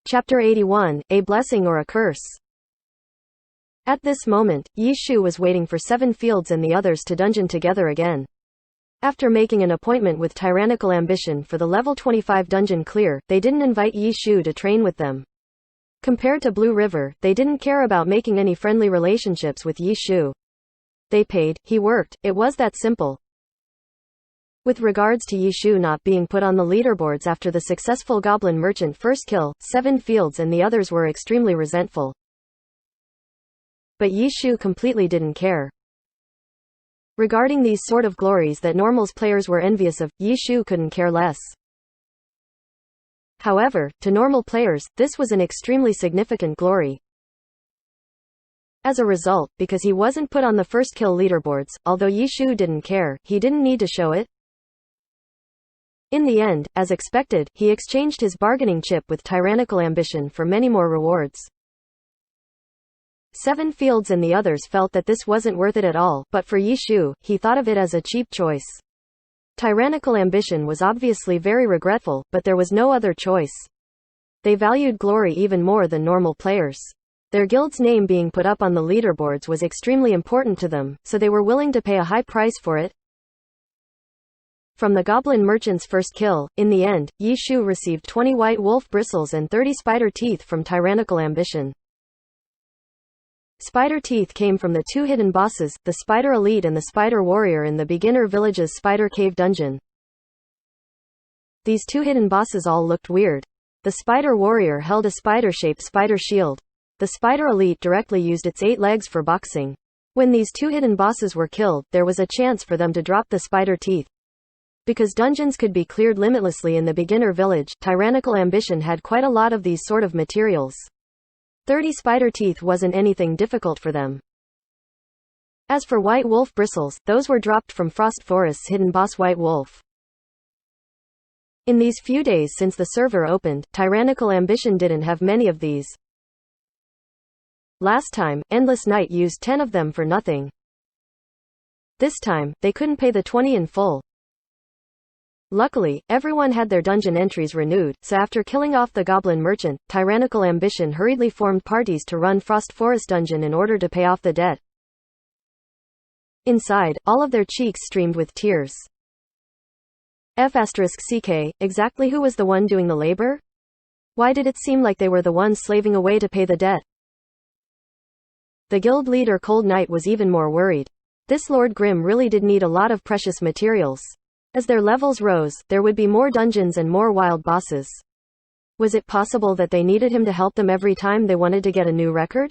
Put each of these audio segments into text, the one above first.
Chapter 81, A Blessing or a Curse. At this moment, Yi Shu was waiting for 7 Fields and the others to dungeon together again. After making an appointment with Tyrannical Ambition for the level 25 dungeon clear, they didn't invite Yi Shu to train with them. Compared to Blue River, they didn't care about making any friendly relationships with Yi Shu. They paid, he worked, it was that simple. With regards to Yi Shu not being put on the leaderboards after the successful Goblin Merchant first kill, 7 Fields and the others were extremely resentful. But Yi Shu completely didn't care. Regarding these sort of glories that normals players were envious of, Yi Shu couldn't care less. However, to normal players, this was an extremely significant glory. As a result, because he wasn't put on the first kill leaderboards, although Yi Shu didn't care, he didn't need to show it. In the end, as expected, he exchanged his bargaining chip with Tyrannical Ambition for many more rewards. 7 Fields and the others felt that this wasn't worth it at all, but for Yi Shu, he thought of it as a cheap choice. Tyrannical Ambition was obviously very regretful, but there was no other choice. They valued glory even more than normal players. Their guild's name being put up on the leaderboards was extremely important to them, so they were willing to pay a high price for it. From the Goblin Merchant's first kill, in the end, Yi Shu received 20 white wolf bristles and 30 spider teeth from Tyrannical Ambition. Spider teeth came from the 2 hidden bosses, the Spider Elite and the Spider Warrior in the beginner village's Spider Cave dungeon. These 2 hidden bosses all looked weird. The Spider Warrior held a spider-shaped spider shield. The Spider Elite directly used its 8 legs for boxing. When these 2 hidden bosses were killed, there was a chance for them to drop the spider teeth. Because dungeons could be cleared limitlessly in the beginner village, Tyrannical Ambition had quite a lot of these sort of materials. 30 spider teeth wasn't anything difficult for them. As for white wolf bristles, those were dropped from Frost Forest's hidden boss White Wolf. In these few days since the server opened, Tyrannical Ambition didn't have many of these. Last time, Endless Night used 10 of them for nothing. This time, they couldn't pay the 20 in full. Luckily, everyone had their dungeon entries renewed, so after killing off the Goblin Merchant, Tyrannical Ambition hurriedly formed parties to run Frost Forest Dungeon in order to pay off the debt. Inside, all of their cheeks streamed with tears. F***CK, exactly who was the one doing the labor? Why did it seem like they were the ones slaving away to pay the debt? The guild leader Cold Knight was even more worried. This Lord Grim really did need a lot of precious materials. As their levels rose, there would be more dungeons and more wild bosses. Was it possible that they needed him to help them every time they wanted to get a new record?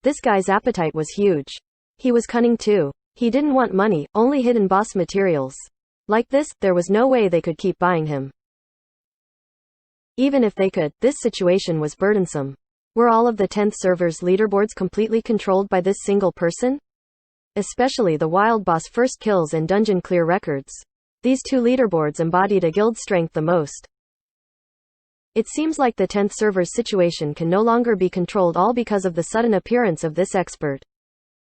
This guy's appetite was huge. He was cunning too. He didn't want money, only hidden boss materials. Like this, there was no way they could keep buying him. Even if they could, this situation was burdensome. Were all of the 10th server's leaderboards completely controlled by this single person? Especially the wild boss first kills and dungeon clear records. These 2 leaderboards embodied a guild strength the most. It seems like the 10th server's situation can no longer be controlled all because of the sudden appearance of this expert.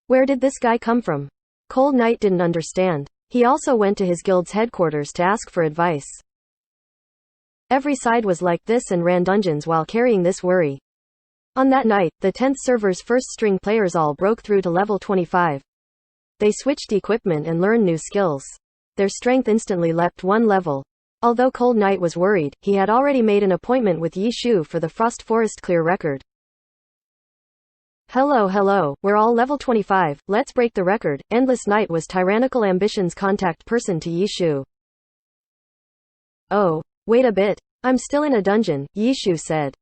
Where did this guy come from? Cold Knight didn't understand. He also went to his guild's headquarters to ask for advice. Every side was like this and ran dungeons while carrying this worry. On that night, the 10th server's first string players all broke through to level 25. They switched equipment and learned new skills. Their strength instantly leapt 1 level. Although Cold Knight was worried, he had already made an appointment with Yi Shu for the Frost Forest clear record. Hello, we're all level 25, let's break the record. Endless Night was Tyrannical Ambition's contact person to Yi Shu. Oh, wait a bit. I'm still in a dungeon, Yi Shu said.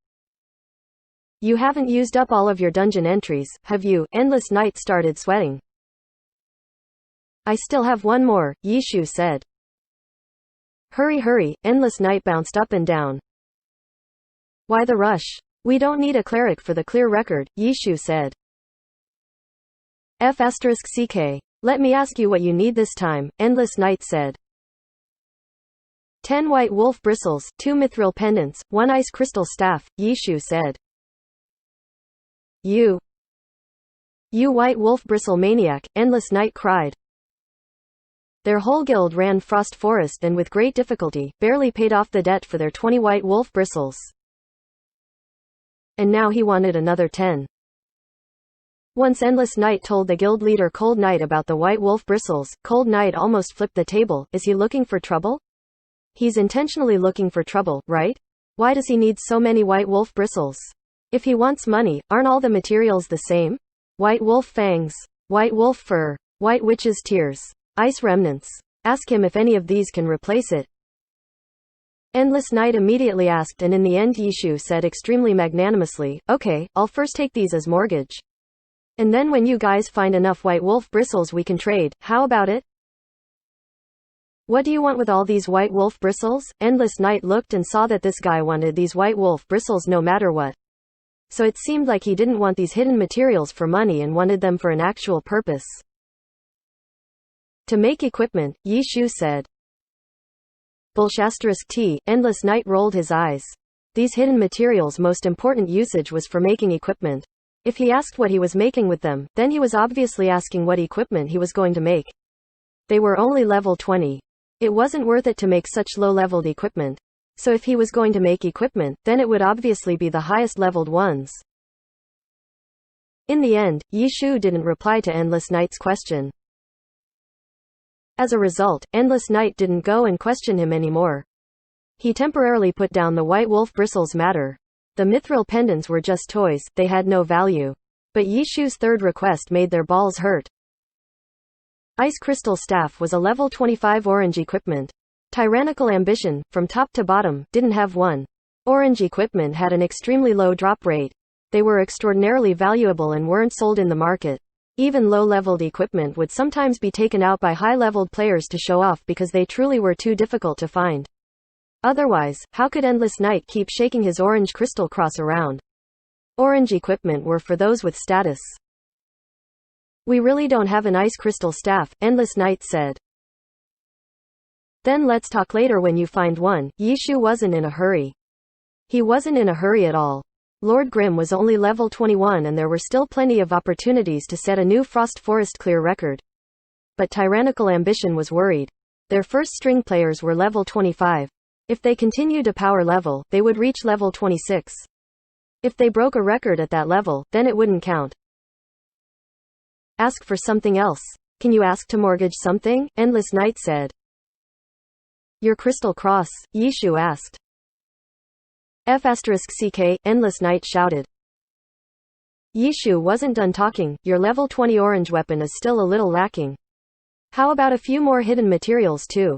You haven't used up all of your dungeon entries, have you? Endless Night started sweating. I still have 1 more, Yi Shu said. Hurry, Endless Night bounced up and down. Why the rush? We don't need a cleric for the clear record, Yi Shu said. F***CK. Let me ask you what you need this time, Endless Night said. 10 white wolf bristles, 2 mithril pendants, 1 ice crystal staff, Yi Shu said. You white wolf bristle maniac, Endless Night cried. Their whole guild ran Frost Forest and with great difficulty, barely paid off the debt for their 20 white wolf bristles. And now he wanted another 10. Once Endless Night told the guild leader Cold Night about the white wolf bristles, Cold Night almost flipped the table. Is he looking for trouble? He's intentionally looking for trouble, right? Why does he need so many white wolf bristles? If he wants money, aren't all the materials the same? White wolf fangs, white wolf fur, white witch's tears, ice remnants. Ask him if any of these can replace it. Endless Night immediately asked, and in the end Yishu said extremely magnanimously, okay, I'll first take these as mortgage. And then when you guys find enough white wolf bristles we can trade, how about it? What do you want with all these white wolf bristles? Endless Night looked and saw that this guy wanted these white wolf bristles no matter what. So it seemed like he didn't want these hidden materials for money and wanted them for an actual purpose. To make equipment, Yishu said. Bullsh*T, Endless Night rolled his eyes. These hidden materials' most important usage was for making equipment. If he asked what he was making with them, then he was obviously asking what equipment he was going to make. They were only level 20. It wasn't worth it to make such low-leveled equipment. So if he was going to make equipment, then it would obviously be the highest leveled ones. In the end, Yishu didn't reply to Endless Night's question. As a result, Endless Night didn't go and question him anymore. He temporarily put down the white wolf bristles matter. The mithril pendants were just toys, they had no value. But Yishu's third request made their balls hurt. Ice Crystal Staff was a level 25 orange equipment. Tyrannical Ambition, from top to bottom, didn't have one. Orange equipment had an extremely low drop rate. They were extraordinarily valuable and weren't sold in the market. Even low-leveled equipment would sometimes be taken out by high-leveled players to show off because they truly were too difficult to find. Otherwise, how could Endless Night keep shaking his orange crystal cross around? Orange equipment were for those with status. We really don't have an ice crystal staff, Endless Night said. Then let's talk later when you find one. Yishu wasn't in a hurry. He wasn't in a hurry at all. Lord Grimm was only level 21 and there were still plenty of opportunities to set a new Frost Forest clear record. But Tyrannical Ambition was worried. Their first string players were level 25. If they continued to power level, they would reach level 26. If they broke a record at that level, then it wouldn't count. Ask for something else. Can you ask to mortgage something? Endless Night said. Your crystal cross, Yishu asked. F***CK, Endless Night shouted. Yishu wasn't done talking. Your level 20 orange weapon is still a little lacking. How about a few more hidden materials too?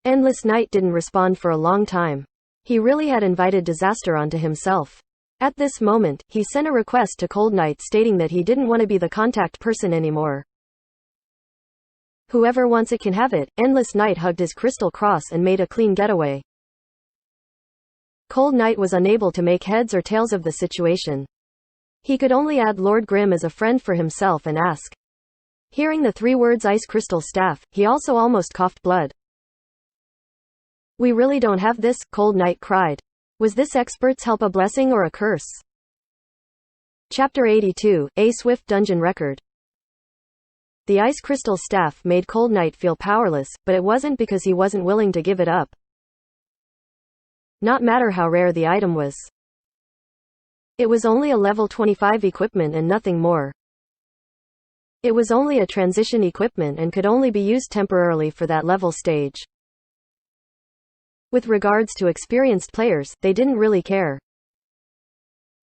Endless Night didn't respond for a long time. He really had invited disaster onto himself. At this moment, he sent a request to Cold Night stating that he didn't want to be the contact person anymore. Whoever wants it can have it. Endless Night hugged his crystal cross and made a clean getaway. Cold Night was unable to make heads or tails of the situation. He could only add Lord Grimm as a friend for himself and ask. Hearing the 3 words Ice Crystal Staff, he also almost coughed blood. We really don't have this, Cold Night cried. Was this expert's help a blessing or a curse? Chapter 82, A Swift Dungeon Record. The Ice Crystal Staff made Cold Night feel powerless, but it wasn't because he wasn't willing to give it up. Not matter how rare the item was. It was only a level 25 equipment and nothing more. It was only a transition equipment and could only be used temporarily for that level stage. With regards to experienced players, they didn't really care.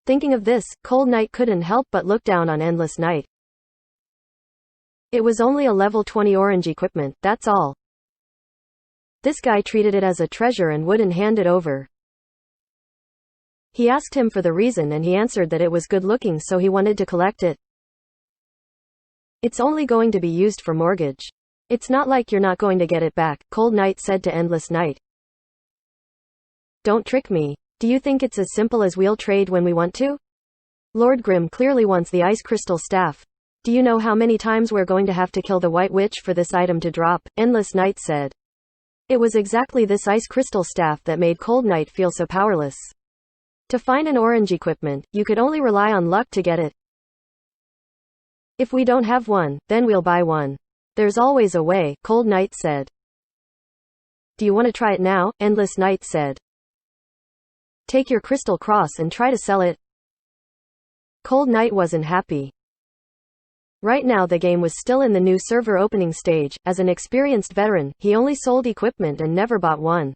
Thinking of this, Cold Night couldn't help but look down on Endless Night. It was only a level 20 orange equipment, that's all. This guy treated it as a treasure and wouldn't hand it over. He asked him for the reason and he answered that it was good looking so he wanted to collect it. It's only going to be used for mortgage. It's not like you're not going to get it back, Cold Night said to Endless Night. Don't trick me. Do you think it's as simple as we'll trade when we want to? Lord Grimm clearly wants the Ice Crystal Staff. Do you know how many times we're going to have to kill the White Witch for this item to drop? Endless Night said. It was exactly this Ice Crystal Staff that made Cold Night feel so powerless. To find an orange equipment, you could only rely on luck to get it. If we don't have one, then we'll buy one. There's always a way, Cold Night said. Do you want to try it now? Endless Night said. Take your crystal cross and try to sell it. Cold Knight wasn't happy. Right now the game was still in the new server opening stage. As an experienced veteran, he only sold equipment and never bought one.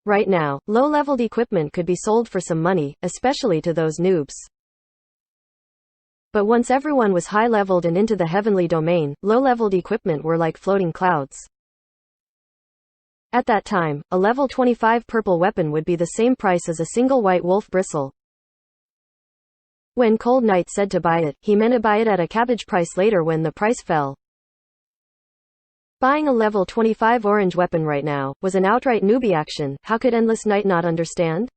Right now, low-leveled equipment could be sold for some money, especially to those noobs. But once everyone was high-leveled and into the heavenly domain, low-leveled equipment were like floating clouds. At that time, a level 25 purple weapon would be the same price as a single white wolf bristle. When Cold Knight said to buy it, he meant to buy it at a cabbage price later when the price fell. Buying a level 25 orange weapon right now was an outright newbie action. How could Endless Knight not understand?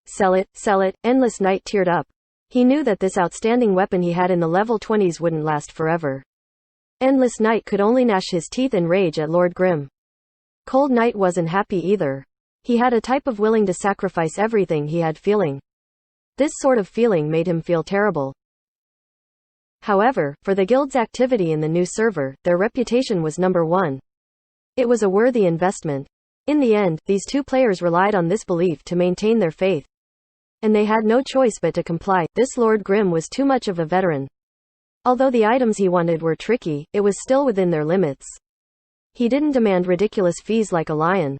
Sell it, Endless Knight teared up. He knew that this outstanding weapon he had in the level 20s wouldn't last forever. Endless Knight could only gnash his teeth in rage at Lord Grimm. Cold Knight wasn't happy either. He had a type of willing to sacrifice everything he had feeling. This sort of feeling made him feel terrible. However, for the guild's activity in the new server, their reputation was number one. It was a worthy investment. In the end, these two players relied on this belief to maintain their faith. And they had no choice but to comply. This Lord Grimm was too much of a veteran. Although the items he wanted were tricky, it was still within their limits. He didn't demand ridiculous fees like a lion.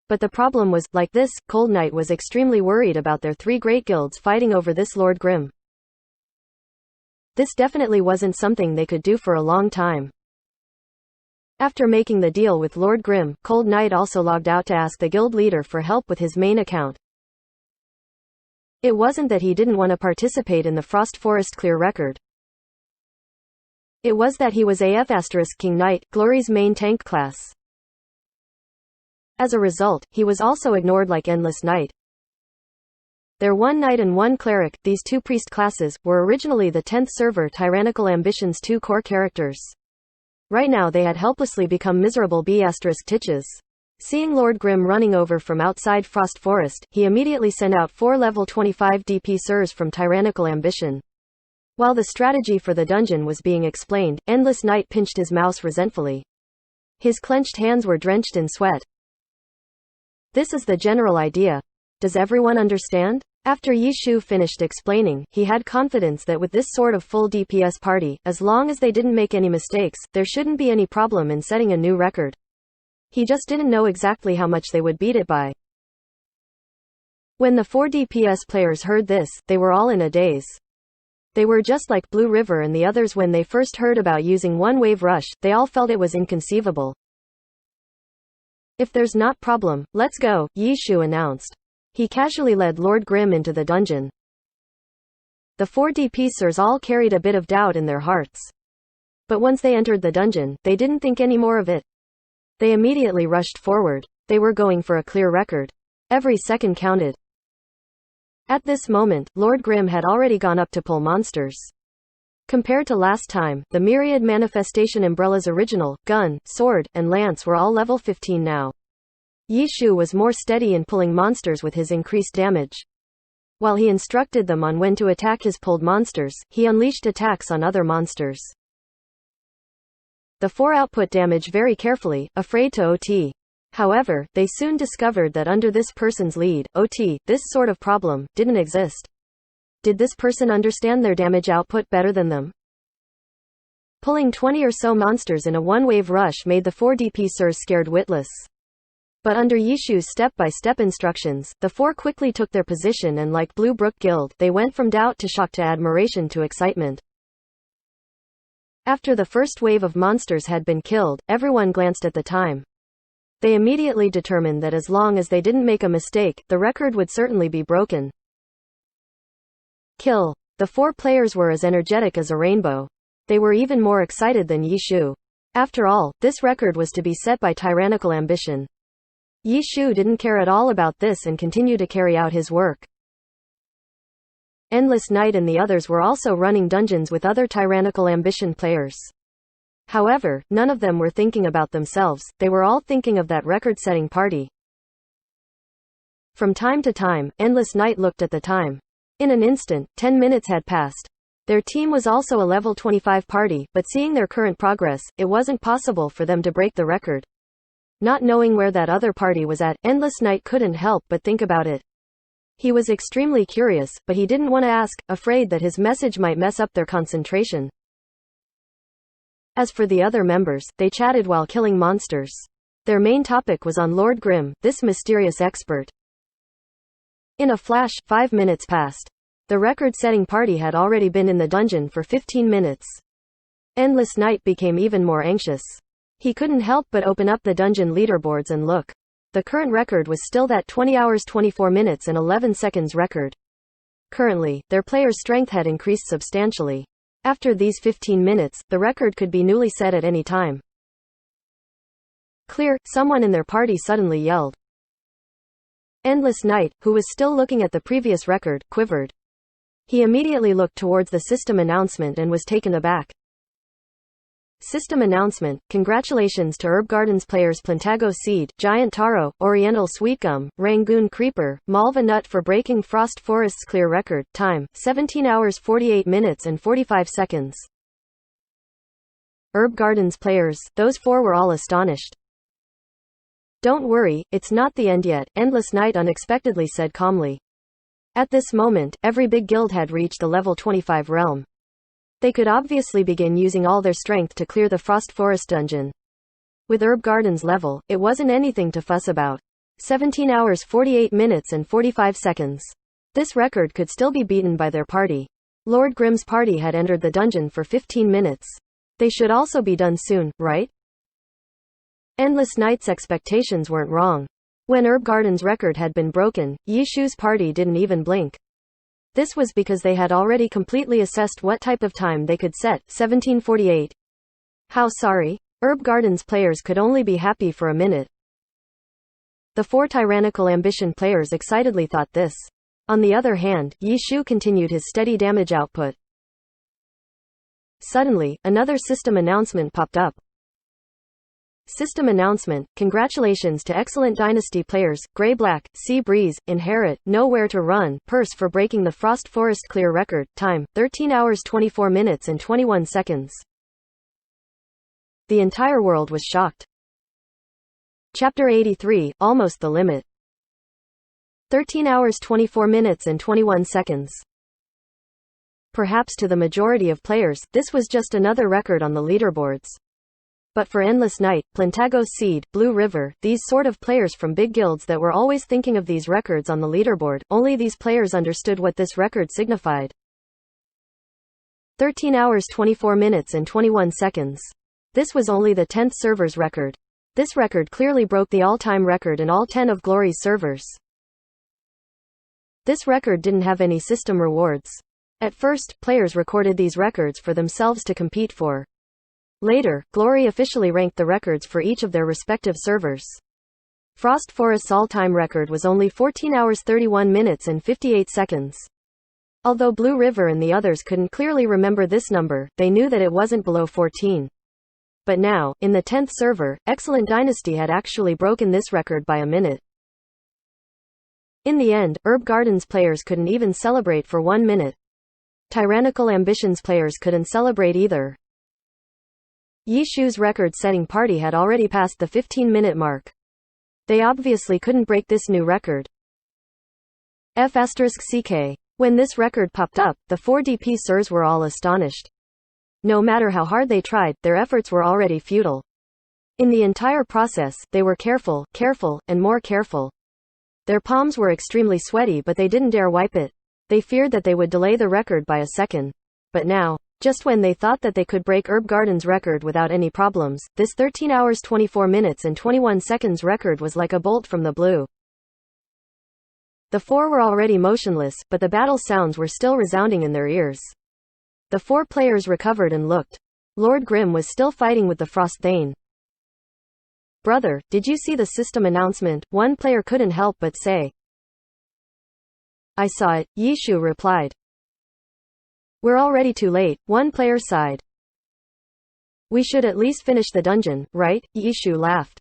But the problem was, like this, Cold Knight was extremely worried about their three great guilds fighting over this Lord Grimm. This definitely wasn't something they could do for a long time. After making the deal with Lord Grimm, Cold Knight also logged out to ask the guild leader for help with his main account. It wasn't that he didn't want to participate in the Frost Forest clear record. It was that he was AF * King Knight, Glory's main tank class. As a result, he was also ignored like Endless Knight. Their one knight and one cleric, these two priest classes, were originally the 10th server Tyrannical Ambition's two core characters. Right now they had helplessly become miserable B** titches. Seeing Lord Grimm running over from outside Frost Forest, he immediately sent out 4 level 25 DP sirs from Tyrannical Ambition. While the strategy for the dungeon was being explained, Endless Knight pinched his mouse resentfully. His clenched hands were drenched in sweat. This is the general idea. Does everyone understand? After Yi Shu finished explaining, he had confidence that with this sort of full DPS party, as long as they didn't make any mistakes, there shouldn't be any problem in setting a new record. He just didn't know exactly how much they would beat it by. When the 4 DPS players heard this, they were all in a daze. They were just like Blue River and the others when they first heard about using one-wave rush, they all felt it was inconceivable. If there's not problem, let's go, Yi Shu announced. He casually led Lord Grimm into the dungeon. The 4 DPSers all carried a bit of doubt in their hearts. But once they entered the dungeon, they didn't think any more of it. They immediately rushed forward. They were going for a clear record. Every second counted. At this moment, Lord Grimm had already gone up to pull monsters. Compared to last time, the myriad manifestation umbrellas original, gun, sword, and lance were all level 15 now. Yi Shu was more steady in pulling monsters with his increased damage. While he instructed them on when to attack his pulled monsters, he unleashed attacks on other monsters. The 4 output damage very carefully, afraid to OT. However, they soon discovered that under this person's lead, OT, this sort of problem, didn't exist. Did this person understand their damage output better than them? Pulling 20 or so monsters in a one-wave rush made the 4 DPSers scared witless. But under Yi Shu's step-by-step instructions, the 4 quickly took their position and like Blue Brook Guild, they went from doubt to shock to admiration to excitement. After the first wave of monsters had been killed, everyone glanced at the time. They immediately determined that as long as they didn't make a mistake, the record would certainly be broken. Kill. The 4 players were as energetic as a rainbow. They were even more excited than Yi Shu. After all, this record was to be set by Tyrannical Ambition. Yi Shu didn't care at all about this and continued to carry out his work. Endless Knight and the others were also running dungeons with other Tyrannical Ambition players. However, none of them were thinking about themselves, they were all thinking of that record-setting party. From time to time, Endless Knight looked at the time. In an instant, 10 minutes had passed. Their team was also a level 25 party, but seeing their current progress, it wasn't possible for them to break the record. Not knowing where that other party was at, Endless Night couldn't help but think about it. He was extremely curious, but he didn't want to ask, afraid that his message might mess up their concentration. As for the other members, they chatted while killing monsters. Their main topic was on Lord Grimm, this mysterious expert. In a flash, 5 minutes passed. The record-setting party had already been in the dungeon for 15 minutes. Endless Night became even more anxious. He couldn't help but open up the dungeon leaderboards and look. The current record was still that 20 hours 24 minutes and 11 seconds record. Currently, their players' strength had increased substantially. After these 15 minutes, the record could be newly set at any time. Clear, someone in their party suddenly yelled. Endless Night, who was still looking at the previous record, quivered. He immediately looked towards the system announcement and was taken aback. System announcement: congratulations to Herb Gardens players Plantago Seed, Giant Taro, Oriental Sweetgum, Rangoon Creeper, Malva Nut for breaking Frost Forest's clear record. Time: 17 hours 48 minutes and 45 seconds. Herb Gardens players, those four were all astonished. Don't worry, it's not the end yet, Endless Night unexpectedly said calmly. At this moment, every big guild had reached the level 25 realm. They could obviously begin using all their strength to clear the Frost Forest dungeon. With Herb Gardens level, it wasn't anything to fuss about. 17 hours 48 minutes and 45 seconds. This record could still be beaten by their party. Lord Grimm's party had entered the dungeon for 15 minutes. They should also be done soon, right? Endless Night's expectations weren't wrong. When Herb Gardens' record had been broken, Yishu's party didn't even blink. This was because they had already completely assessed what type of time they could set, 1748. How sorry? Herb Gardens players could only be happy for a minute. The four Tyrannical Ambition players excitedly thought this. On the other hand, Yishu continued his steady damage output. Suddenly, another system announcement popped up. System announcement: congratulations to excellent Dynasty players, Grey Black, Sea Breeze, Inherit, Nowhere to Run, Purse for breaking the Frost Forest clear record. Time: 13 hours 24 minutes and 21 seconds. The entire world was shocked. Chapter 83, Almost the Limit. 13 hours 24 minutes and 21 seconds. Perhaps to the majority of players, this was just another record on the leaderboards. But for Endless Night, Plantago Seed, Blue River, these sort of players from big guilds that were always thinking of these records on the leaderboard, only these players understood what this record signified. 13 hours 24 minutes and 21 seconds. This was only the 10th server's record. This record clearly broke the all-time record in all 10 of Glory's servers. This record didn't have any system rewards. At first, players recorded these records for themselves to compete for. Later, Glory officially ranked the records for each of their respective servers. Frost Forest's all-time record was only 14 hours 31 minutes and 58 seconds. Although Blue River and the others couldn't clearly remember this number, they knew that it wasn't below 14. But now, in the 10th server, Excellent Dynasty had actually broken this record by a minute. In the end, Herb Gardens players couldn't even celebrate for 1 minute. Tyrannical Ambitions players couldn't celebrate either. Yishu's record-setting party had already passed the 15-minute mark. They obviously couldn't break this new record. F***CK. When this record popped up, the 4 DP sirs were all astonished. No matter how hard they tried, their efforts were already futile. In the entire process, they were careful, and more careful. Their palms were extremely sweaty, but they didn't dare wipe it. They feared that they would delay the record by a second. But now, just when they thought that they could break Herb Gardens' record without any problems, this 13 hours 24 minutes and 21 seconds record was like a bolt from the blue. The four were already motionless, but the battle sounds were still resounding in their ears. The 4 players recovered and looked. Lord Grimm was still fighting with the Frost Thane. Brother, did you see the system announcement? One player couldn't help but say. I saw it, Yishu replied. We're already too late, one player sighed. We should at least finish the dungeon, right? Yishu laughed.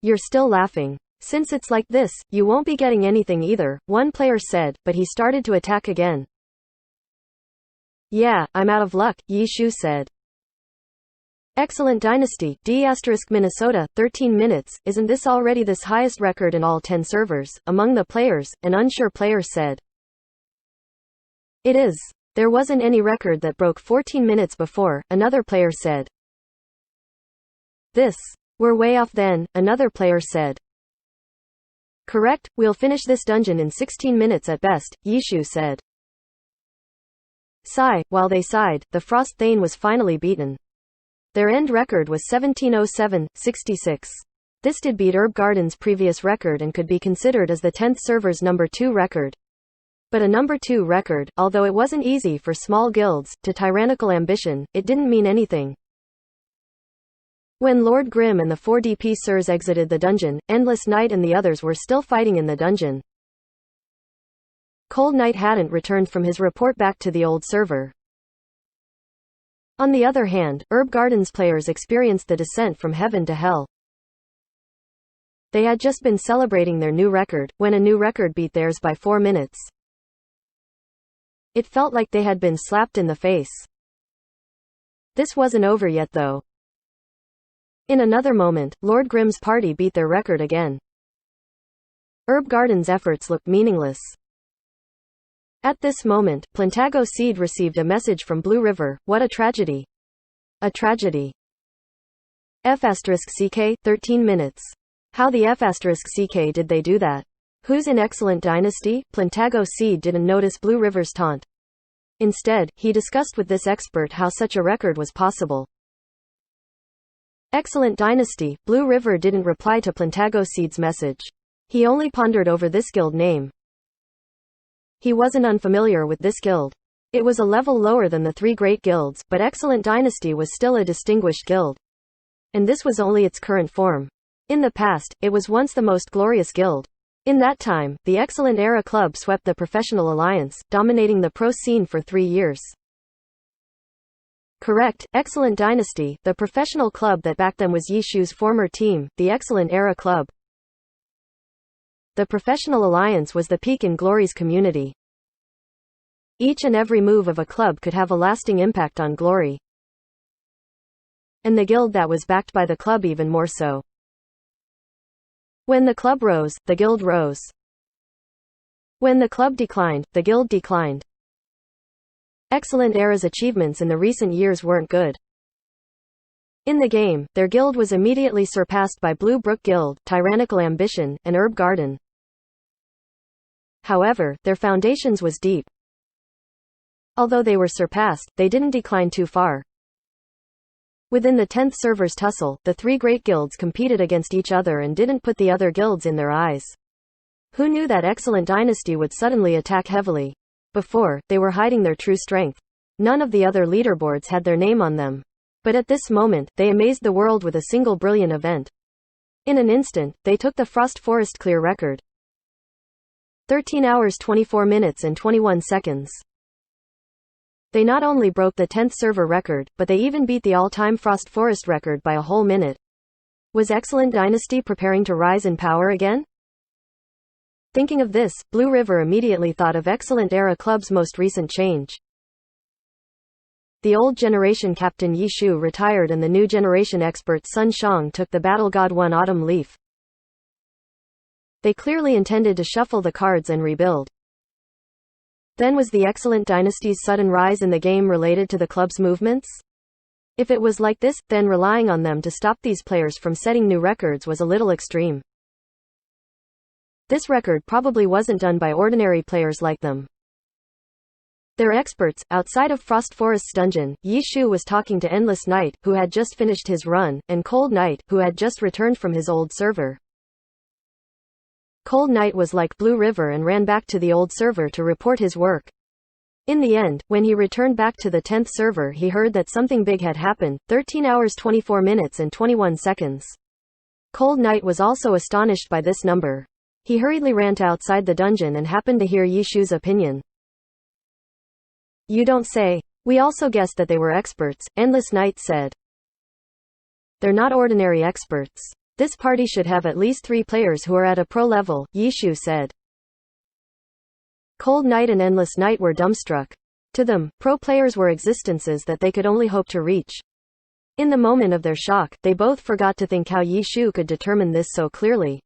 You're still laughing. Since it's like this, you won't be getting anything either, one player said, but he started to attack again. Yeah, I'm out of luck, Yishu said. Excellent Dynasty, D** Minnesota, 13 minutes. Isn't this already this highest record in all 10 servers? Among the players, an unsure player said. It is. There wasn't any record that broke 14 minutes before, another player said. We're way off then, another player said. Correct, we'll finish this dungeon in 16 minutes at best, Yishu said. Sigh, while they sighed, the Frost Thane was finally beaten. Their end record was 17:07:66. This did beat Herb Garden's previous record and could be considered as the 10th server's number 2 record. But a number 2 record, although it wasn't easy for small guilds, to tyrannical ambition, it didn't mean anything. When Lord Grimm and the 4 DP Sirs exited the dungeon, Endless Night and the others were still fighting in the dungeon. Cold Knight hadn't returned from his report back to the old server. On the other hand, Herb Garden's players experienced the descent from heaven to hell. They had just been celebrating their new record, when a new record beat theirs by 4 minutes. It felt like they had been slapped in the face. This wasn't over yet though. In another moment, Lord Grimm's party beat their record again. Herb Garden's efforts looked meaningless. At this moment, Plantago Seed received a message from Blue River. What a tragedy. A tragedy. F***CK, 13 minutes. How the F***CK did they do that? Who's in Excellent Dynasty? Plantago Seed didn't notice Blue River's taunt. Instead, he discussed with this expert how such a record was possible. Excellent Dynasty, Blue River didn't reply to Plantago Seed's message. He only pondered over this guild name. He wasn't unfamiliar with this guild. It was a level lower than the 3 great guilds, but Excellent Dynasty was still a distinguished guild. And this was only its current form. In the past, it was once the most glorious guild. In that time, the Excellent Era Club swept the Professional Alliance, dominating the pro scene for 3 years. Correct, Excellent Dynasty, the professional club that back then was Yishu's former team, the Excellent Era Club. The Professional Alliance was the peak in Glory's community. Each and every move of a club could have a lasting impact on Glory. And the guild that was backed by the club even more so. When the club rose, the guild rose. When the club declined, the guild declined. Excellent Era's achievements in the recent years weren't good. In the game, their guild was immediately surpassed by Blue Brook Guild, Tyrannical Ambition, and Herb Garden. However, their foundations was deep. Although they were surpassed, they didn't decline too far. Within the 10th server's tussle, the 3 great guilds competed against each other and didn't put the other guilds in their eyes. Who knew that Excellent Dynasty would suddenly attack heavily? Before, they were hiding their true strength. None of the other leaderboards had their name on them. But at this moment, they amazed the world with a single brilliant event. In an instant, they took the Frost Forest clear record. 13 hours 24 minutes and 21 seconds. They not only broke the 10th server record, but they even beat the all-time Frost Forest record by a whole minute. Was Excellent Dynasty preparing to rise in power again? Thinking of this, Blue River immediately thought of Excellent Era Club's most recent change. The old generation captain Yishu retired and the new generation expert Sun Shang took the Battle God 1 Autumn Leaf. They clearly intended to shuffle the cards and rebuild. Then was the Excellent Dynasty's sudden rise in the game related to the club's movements? If it was like this, then relying on them to stop these players from setting new records was a little extreme. This record probably wasn't done by ordinary players like them. They're experts. Outside of Frost Forest's dungeon, Yishu was talking to Endless Night, who had just finished his run, and Cold Knight, who had just returned from his old server. Cold Knight was like Blue River and ran back to the old server to report his work. In the end, when he returned back to the 10th server, he heard that something big had happened. 13 hours 24 minutes and 21 seconds. Cold Knight was also astonished by this number. He hurriedly ran to outside the dungeon and happened to hear Yishu's opinion. You don't say. We also guessed that they were experts, Endless Night said. They're not ordinary experts. This party should have at least 3 players who are at a pro level, Yishu said. Cold Knight and Endless Night were dumbstruck. To them, pro players were existences that they could only hope to reach. In the moment of their shock, they both forgot to think how Yi Shu could determine this so clearly.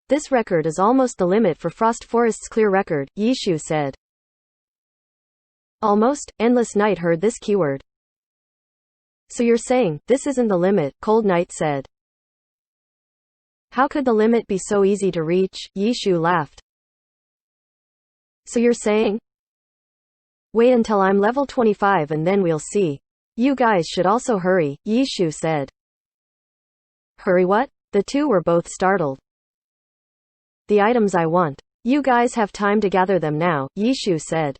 This record is almost the limit for Frost Forest's clear record, Yi Shu said. Almost. Endless Night heard this keyword. So you're saying, this isn't the limit, Cold Night said. How could the limit be so easy to reach? Yi Shu laughed. So you're saying? Wait until I'm level 25 and then we'll see. You guys should also hurry, Yi Shu said. Hurry what? The two were both startled. The items I want. You guys have time to gather them now, Yi Shu said.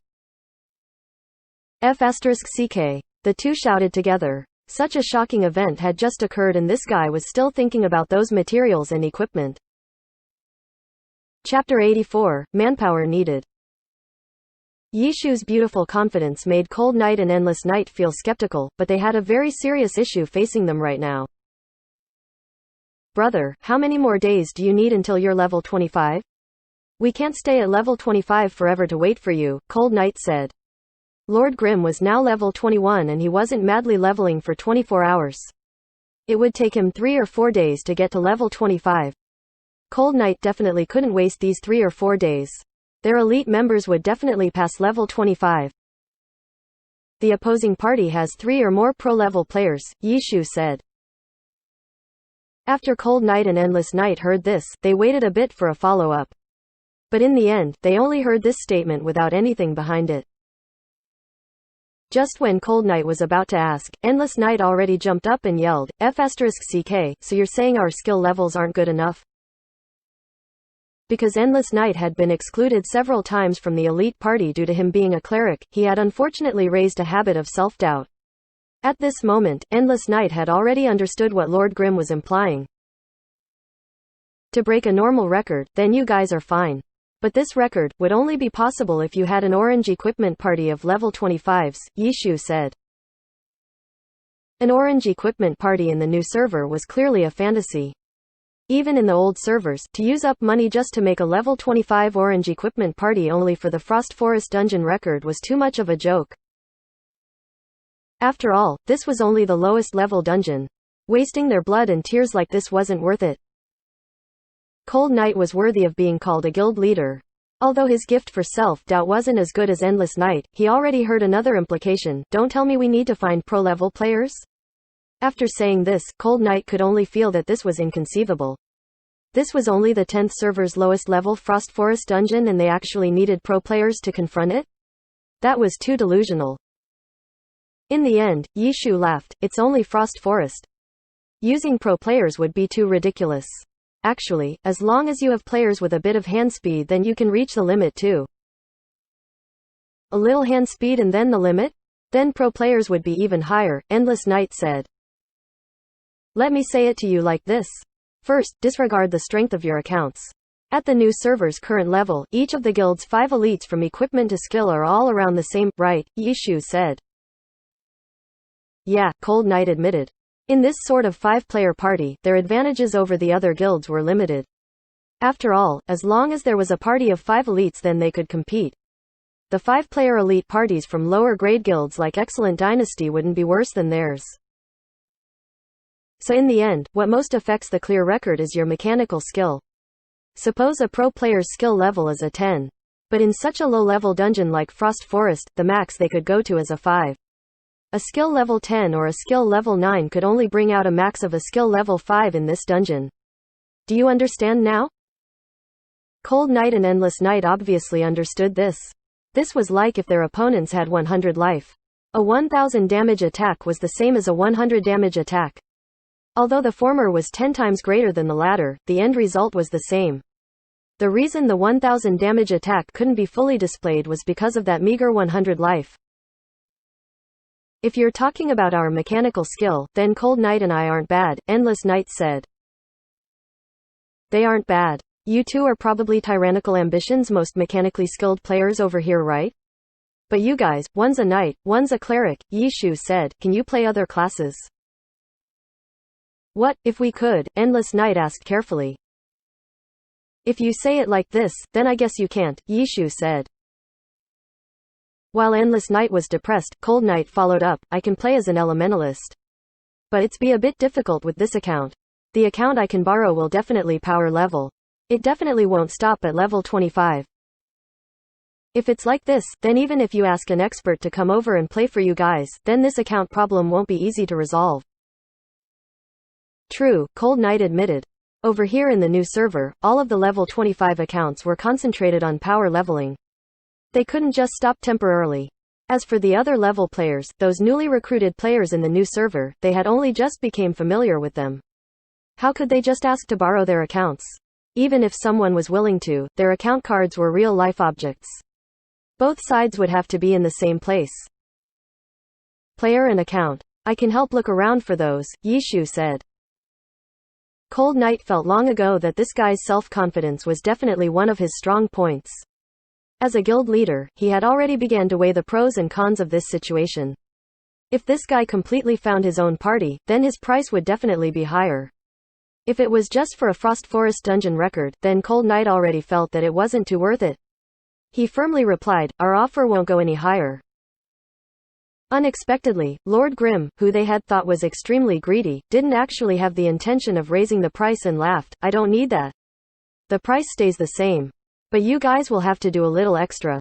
F***CK. The two shouted together. Such a shocking event had just occurred and this guy was still thinking about those materials and equipment. Chapter 84, Manpower Needed. Yi Shu's beautiful confidence made Cold Night and Endless Night feel skeptical, but they had a very serious issue facing them right now. Brother, how many more days do you need until you're level 25? We can't stay at level 25 forever to wait for you, Cold Night said. Lord Grimm was now level 21 and he wasn't madly leveling for 24 hours. It would take him 3 or 4 days to get to level 25. Cold Night definitely couldn't waste these 3 or 4 days. Their elite members would definitely pass level 25. The opposing party has 3 or more pro-level players, Yi Shu said. After Cold Night and Endless Night heard this, they waited a bit for a follow-up. But in the end, they only heard this statement without anything behind it. Just when Cold Night was about to ask, Endless Night already jumped up and yelled, F***CK, so you're saying our skill levels aren't good enough? Because Endless Night had been excluded several times from the elite party due to him being a cleric, he had unfortunately raised a habit of self-doubt. At this moment, Endless Night had already understood what Lord Grimm was implying. To break a normal record, then you guys are fine. But this record would only be possible if you had an orange equipment party of level 25s, Yi Shu said. An orange equipment party in the new server was clearly a fantasy. Even in the old servers, to use up money just to make a level 25 orange equipment party only for the Frost Forest dungeon record was too much of a joke. After all, this was only the lowest level dungeon. Wasting their blood and tears like this wasn't worth it. Cold Night was worthy of being called a guild leader. Although his gift for self-doubt wasn't as good as Endless Night, he already heard another implication, don't tell me we need to find pro-level players? After saying this, Cold Night could only feel that this was inconceivable. This was only the 10th server's lowest level Frost Forest dungeon and they actually needed pro players to confront it? That was too delusional. In the end, Yi Shu laughed, it's only Frost Forest. Using pro players would be too ridiculous. Actually, as long as you have players with a bit of hand speed then you can reach the limit too. A little hand speed and then the limit? Then pro players would be even higher, Endless Night said. Let me say it to you like this. First, disregard the strength of your accounts. At the new server's current level, each of the guild's 5 elites from equipment to skill are all around the same, right? Yi Shu said. Yeah, Cold Night admitted. In this sort of 5-player party, their advantages over the other guilds were limited. After all, as long as there was a party of 5 elites then they could compete. The 5-player elite parties from lower grade guilds like Excellent Dynasty wouldn't be worse than theirs. So in the end, what most affects the clear record is your mechanical skill. Suppose a pro player's skill level is a 10. But in such a low-level dungeon like Frost Forest, the max they could go to is a 5. A skill level 10 or a skill level 9 could only bring out a max of a skill level 5 in this dungeon. Do you understand now? Cold Night and Endless Night obviously understood this. This was like if their opponents had 100 life. A 1000 damage attack was the same as a 100 damage attack. Although the former was 10 times greater than the latter, the end result was the same. The reason the 1000 damage attack couldn't be fully displayed was because of that meager 100 life. If you're talking about our mechanical skill, then Cold Night and I aren't bad, Endless Night said. They aren't bad. You two are probably Tyrannical Ambition's most mechanically skilled players over here, right? But you guys, one's a knight, one's a cleric, Yi Shu said, can you play other classes? What, if we could? Endless Night asked carefully. If you say it like this, then I guess you can't, Yi Shu said. While Endless Night was depressed, Cold Night followed up, I can play as an elementalist. But it's be a bit difficult with this account. The account I can borrow will definitely power level. It definitely won't stop at level 25. If it's like this, then even if you ask an expert to come over and play for you guys, then this account problem won't be easy to resolve. True, Cold Night admitted. Over here in the new server, all of the level 25 accounts were concentrated on power leveling. They couldn't just stop temporarily. As for the other level players, those newly recruited players in the new server, they had only just became familiar with them. How could they just ask to borrow their accounts? Even if someone was willing to, their account cards were real-life objects. Both sides would have to be in the same place. Player and account. I can help look around for those, Yishu said. Cold Night felt long ago that this guy's self-confidence was definitely one of his strong points. As a guild leader, he had already began to weigh the pros and cons of this situation. If this guy completely found his own party, then his price would definitely be higher. If it was just for a Frost Forest dungeon record, then Cold Night already felt that it wasn't too worth it. He firmly replied, our offer won't go any higher. Unexpectedly, Lord Grimm, who they had thought was extremely greedy, didn't actually have the intention of raising the price and laughed, I don't need that. The price stays the same. But you guys will have to do a little extra.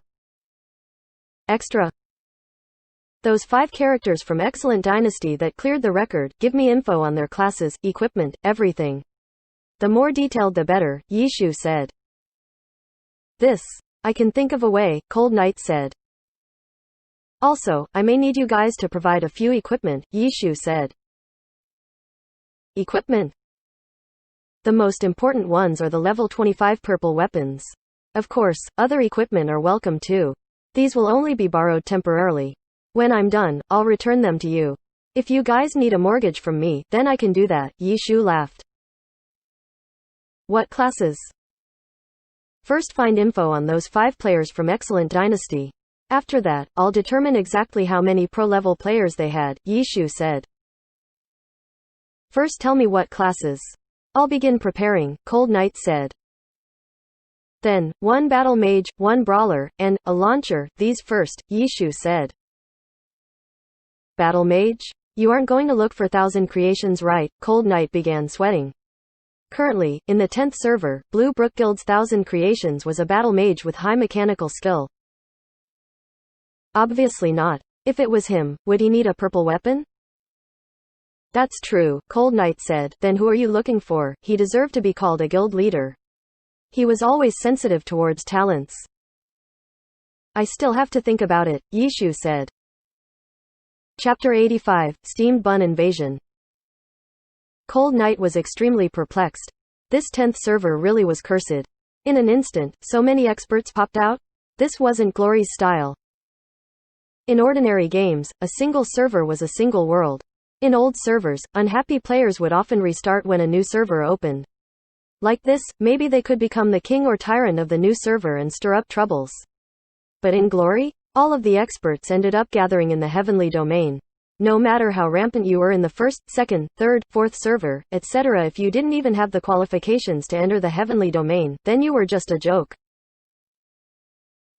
Extra? Those 5 characters from Excellent Dynasty that cleared the record, give me info on their classes, equipment, everything. The more detailed the better, Yishu said. I can think of a way, Cold Night said. Also, I may need you guys to provide a few equipment, Yishu said. Equipment? The most important ones are the level 25 purple weapons. Of course, other equipment are welcome too. These will only be borrowed temporarily. When I'm done, I'll return them to you. If you guys need a mortgage from me, then I can do that, Yishu laughed. What classes? First find info on those 5 players from Excellent Dynasty. After that, I'll determine exactly how many pro-level players they had, Yishu said. First tell me what classes. I'll begin preparing, Cold Night said. Then, 1 battle mage, 1 brawler, and a launcher, these first, Yishu said. Battle mage? You aren't going to look for 1,000 creations, right? Cold Night began sweating. Currently, in the 10th server, Blue Brook Guild's 1,000 creations was a battle mage with high mechanical skill. Obviously not. If it was him, would he need a purple weapon? That's true, Cold Night said. Then who are you looking for? He deserved to be called a guild leader. He was always sensitive towards talents. I still have to think about it, Yishu said. Chapter 85, Steamed Bun Invasion. Cold Night was extremely perplexed. This 10th server really was cursed. In an instant, so many experts popped out? This wasn't Glory's style. In ordinary games, a single server was a single world. In old servers, unhappy players would often restart when a new server opened. Like this, maybe they could become the king or tyrant of the new server and stir up troubles. But in Glory, all of the experts ended up gathering in the heavenly domain. No matter how rampant you were in the first, second, third, fourth server, etc., if you didn't even have the qualifications to enter the heavenly domain, then you were just a joke.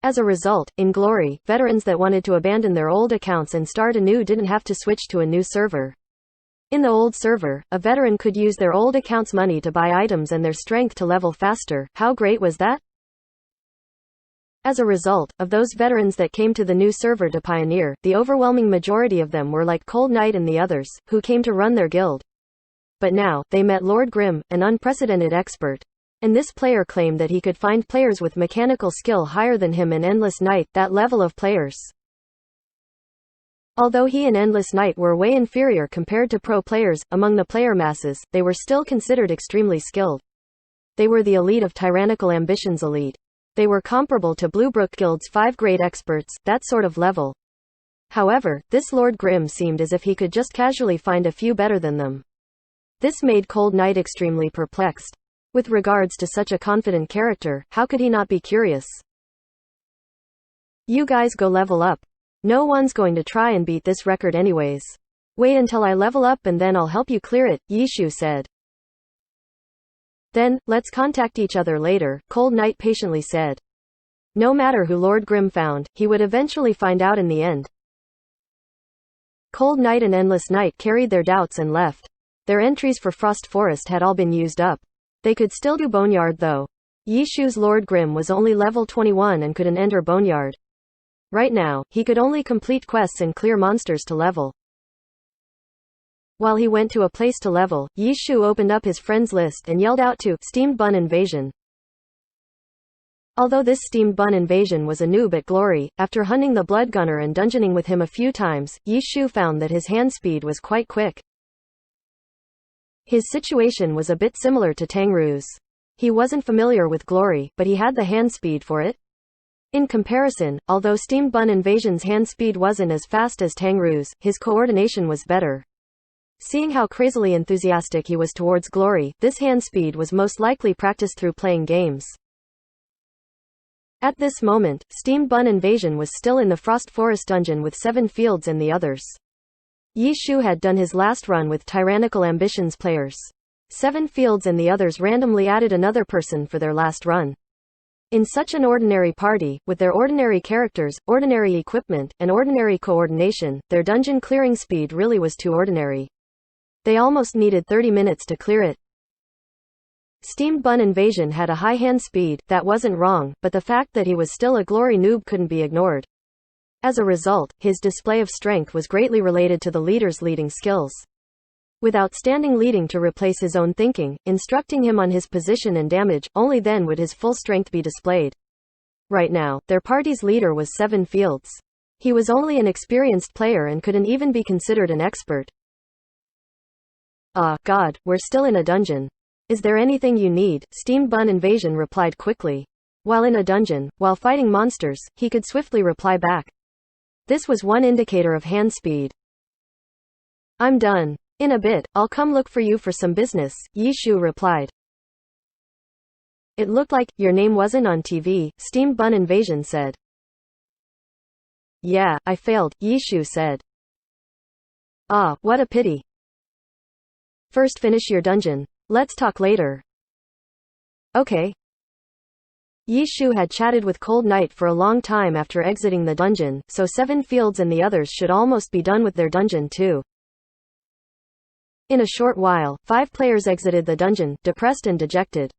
As a result, in Glory, veterans that wanted to abandon their old accounts and start anew didn't have to switch to a new server. In the old server, a veteran could use their old account's money to buy items and their strength to level faster. How great was that? As a result, of those veterans that came to the new server to pioneer, the overwhelming majority of them were like Cold Night and the others, who came to run their guild. But now, they met Lord Grimm, an unprecedented expert. And this player claimed that he could find players with mechanical skill higher than him in Endless Night, that level of players. Although he and Endless Night were way inferior compared to pro players, among the player masses, they were still considered extremely skilled. They were the elite of Tyrannical Ambition's elite. They were comparable to Blue Brook Guild's 5 great experts, that sort of level. However, this Lord Grimm seemed as if he could just casually find a few better than them. This made Cold Night extremely perplexed. With regards to such a confident character, how could he not be curious? You guys go level up. No one's going to try and beat this record anyways. Wait until I level up and then I'll help you clear it, Yishu said. Then, let's contact each other later, Cold Night patiently said. No matter who Lord Grim found, he would eventually find out in the end. Cold Night and Endless Night carried their doubts and left. Their entries for Frost Forest had all been used up. They could still do Boneyard though. Yishu's Lord Grim was only level 21 and couldn't enter Boneyard. Right now, he could only complete quests and clear monsters to level. While he went to a place to level, Yishu opened up his friends list and yelled out to Steamed Bun Invasion. Although this Steamed Bun Invasion was a noob at Glory, after hunting the Blood Gunner and dungeoning with him a few times, Yishu found that his hand speed was quite quick. His situation was a bit similar to Tangru's. He wasn't familiar with Glory, but he had the hand speed for it. In comparison, although Steamed Bun Invasion's hand speed wasn't as fast as Tangru's, his coordination was better. Seeing how crazily enthusiastic he was towards Glory, this hand speed was most likely practiced through playing games. At this moment, Steamed Bun Invasion was still in the Frost Forest dungeon with 7 Fields and the others. Yishu had done his last run with Tyrannical Ambitions players. 7 Fields and the others randomly added another person for their last run. In such an ordinary party, with their ordinary characters, ordinary equipment, and ordinary coordination, their dungeon clearing speed really was too ordinary. They almost needed 30 minutes to clear it. Steamed Bun Invasion had a high hand speed, that wasn't wrong, but the fact that he was still a Glory noob couldn't be ignored. As a result, his display of strength was greatly related to the leader's leading skills. With outstanding leading to replace his own thinking, instructing him on his position and damage, only then would his full strength be displayed. Right now, their party's leader was 7 Fields. He was only an experienced player and couldn't even be considered an expert. God, we're still in a dungeon. Is there anything you need? Steamed Bun Invasion replied quickly. While in a dungeon, while fighting monsters, he could swiftly reply back. This was one indicator of hand speed. I'm done. In a bit, I'll come look for you for some business, Yishu replied. It looked like your name wasn't on TV, Steamed Bun Invasion said. Yeah, I failed, Yishu said. What a pity. First finish your dungeon. Let's talk later. Okay. Yishu had chatted with Cold Night for a long time after exiting the dungeon, so 7 Fields and the others should almost be done with their dungeon too. In a short while, 5 players exited the dungeon, depressed and dejected.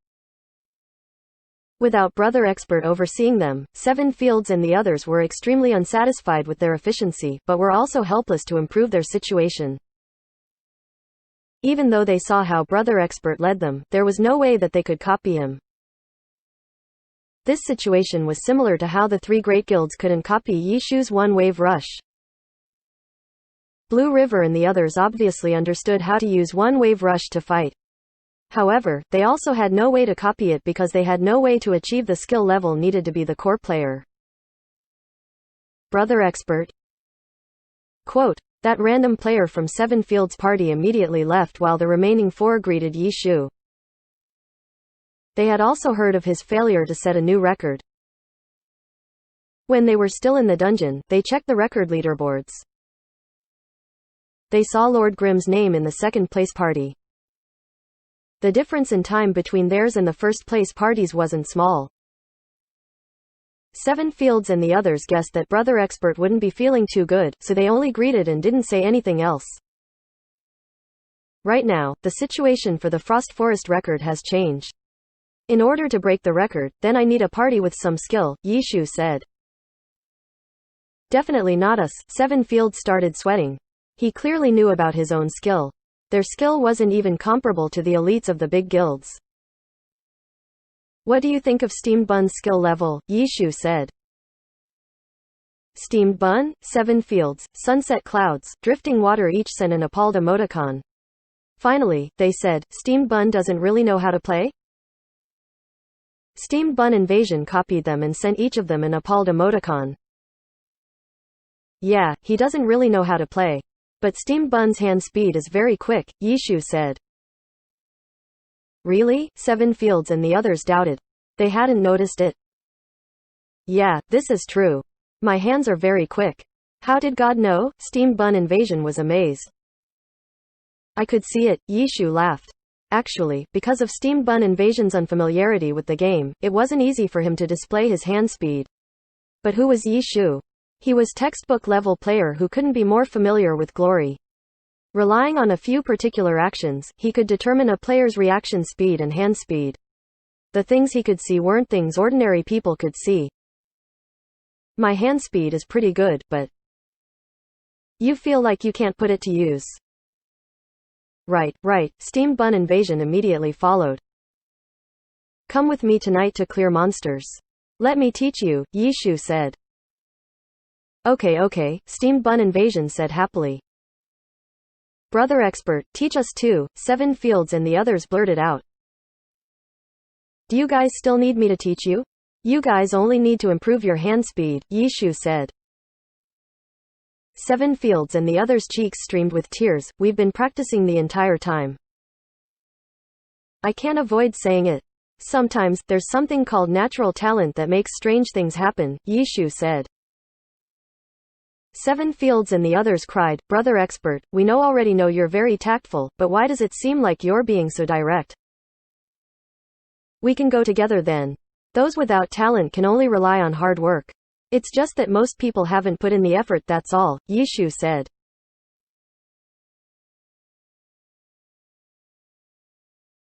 Without Brother Expert overseeing them, 7 Fields and the others were extremely unsatisfied with their efficiency, but were also helpless to improve their situation. Even though they saw how Brother Expert led them, there was no way that they could copy him. This situation was similar to how the 3 great guilds couldn't copy Yishu's one-wave rush. Blue River and the others obviously understood how to use one-wave rush to fight. However, they also had no way to copy it because they had no way to achieve the skill level needed to be the core player. Brother Expert. Quote, that random player from 7 Fields' party immediately left while the remaining 4 greeted Yishu. They had also heard of his failure to set a new record. When they were still in the dungeon, they checked the record leaderboards. They saw Lord Grim's name in the second-place party. The difference in time between theirs and the first-place parties wasn't small. 7 Fields and the others guessed that Brother Expert wouldn't be feeling too good, so they only greeted and didn't say anything else. Right now, the situation for the Frost Forest record has changed. In order to break the record, then I need a party with some skill, Yishu said. Definitely not us, 7 Fields started sweating. He clearly knew about his own skill. Their skill wasn't even comparable to the elites of the big guilds. What do you think of Steamed Bun's skill level? Yishu said. Steamed Bun, 7 Fields, Sunset Clouds, Drifting Water each sent an appalled emoticon. Finally, they said, Steamed Bun doesn't really know how to play? Steamed Bun Invasion copied them and sent each of them an appalled emoticon. Yeah, he doesn't really know how to play. But Steamed Bun's hand speed is very quick, Yishu said. Really? 7 Fields and the others doubted. They hadn't noticed it. Yeah, this is true. My hands are very quick. How did God know? Steamed Bun Invasion was amazed. I could see it, Yishu laughed. Actually, because of Steamed Bun Invasion's unfamiliarity with the game, it wasn't easy for him to display his hand speed. But who was Yi Shu? He was textbook-level player who couldn't be more familiar with glory. Relying on a few particular actions, he could determine a player's reaction speed and hand speed. The things he could see weren't things ordinary people could see. My hand speed is pretty good, but you feel like you can't put it to use. Right. Steamed Bun Invasion immediately followed. Come with me tonight to clear monsters. Let me teach you, Yi Shu said. Okay, Steamed Bun Invasion said happily. Brother expert, teach us too, 7 Fields and the others blurted out. Do you guys still need me to teach you? You guys only need to improve your hand speed, Yi Shu said. 7 Fields and the others' cheeks streamed with tears. We've been practicing the entire time. I can't avoid saying it. Sometimes, there's something called natural talent that makes strange things happen, Yi Shu said. 7 Fields and the others cried, Brother expert, we already know you're very tactful, but why does it seem like you're being so direct? We can go together then. Those without talent can only rely on hard work. It's just that most people haven't put in the effort, that's all, Yi Shu said.